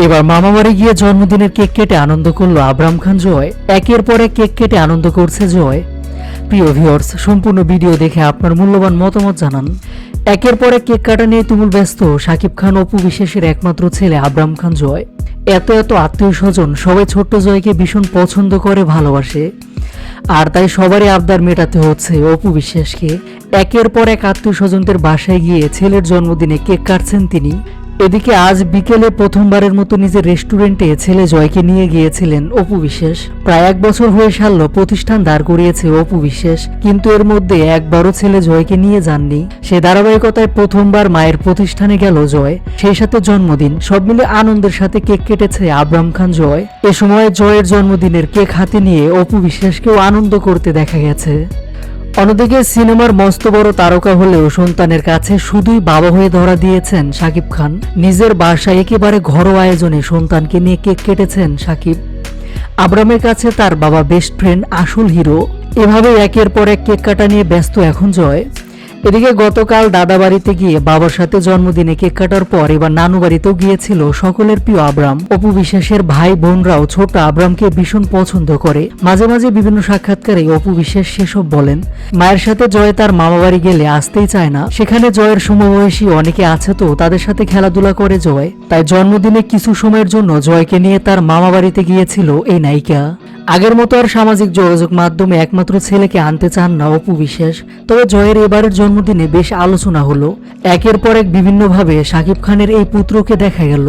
এবার মামাবাড়ি গিয়ে জন্মদিনের কেক কেটে আনন্দ করলো আবরাম খান জয়। একের পর এক কেক কেটে আনন্দ করছে জয়। প্রিয় ভিউয়ার্স, সম্পূর্ণ ভিডিও দেখে আপনার মূল্যবান মতামত জানান। একের পর এক কেক কাটা নিয়ে তুমুল ব্যস্ত শাকিব খান অপু বিশ্বাসের একমাত্র ছেলে আবরাম খান জয়। এত এত আত্মীয় স্বজন সবাই ছোট্ট জয়কে ভীষণ পছন্দ করে, ভালোবাসে। আর তাই সবারই আবদার মেটাতে হচ্ছে অপু বিশ্বাসকে। একের পর এক আত্মীয় স্বজনদের বাসায় গিয়ে ছেলের জন্মদিনে কেক কাটছেন তিনি। এদিকে আজ বিকেলে প্রথমবারের মতো নিজের রেস্টুরেন্টে ছেলে জয়কে নিয়ে গিয়েছিলেন অপু বিশ্বাস। প্রায় 1 বছর হয়ে সারল প্রতিষ্ঠান দাঁড় করিয়েছে অপু বিশ্বাস, কিন্তু এর মধ্যে একবারও ছেলে জয়কে নিয়ে যাননি। সে ধারাবাহিকতায় প্রথমবার মায়ের প্রতিষ্ঠানে গেল জয়, সেই সাথে জন্মদিন। সব মিলে আনন্দের সাথে কেক কেটেছে আবরাম খান জয়। এ সময় জয়ের জন্মদিনের কেক হাতে নিয়ে অপু বিশ্বাসকেও আনন্দ করতে দেখা গেছে। অন্যদিকে সিনেমার মস্ত বড় তারকা হলেও সন্তানের কাছে শুধুই বাবা হয়ে ধরা দিয়েছেন শাকিব খান। নিজের বাসায় একেবারে ঘরোয়া আয়োজনে সন্তানকে নিয়ে কেক কেটেছেন শাকিব। আবরামের কাছে তার বাবা বেস্ট ফ্রেন্ড, আসল হিরো। এভাবে একের পর এক কেক কাটা নিয়ে ব্যস্ত এখন জয়। এদিকে গতকাল দাদা বাড়িতে গিয়ে বাবার সাথে জন্মদিনে কেক কাটার পর এবার নানু বাড়িতেও গিয়েছিল সকলের প্রিয় আবরাম। অপু বিশ্বাসের ভাই বোনরাও ছোট আবরামকে ভীষণ পছন্দ করে। মাঝে মাঝে বিভিন্ন সাক্ষাৎকারে অপু বিশ্বাস সেসব বলেন। মায়ের সাথে জয় তার মামা বাড়ি গেলে আসতেই চায় না। সেখানে জয়ের সমবয়সী অনেকে আছে, তো তাদের সাথে খেলাধুলা করে জয়। তাই জন্মদিনে কিছু সময়ের জন্য জয়কে নিয়ে তার মামা বাড়িতে গিয়েছিল এই নায়িকা। আগের মতো আর সামাজিক যোগাযোগ মাধ্যমে একমাত্র ছেলেকে আনতে চান না অপু বিশ্বাস। তবে জয়ের এবারের জন্মদিনে বেশ আলোচনা হলো। একের পর এক বিভিন্নভাবে শাকিব খানের এই পুত্রকে দেখা গেল।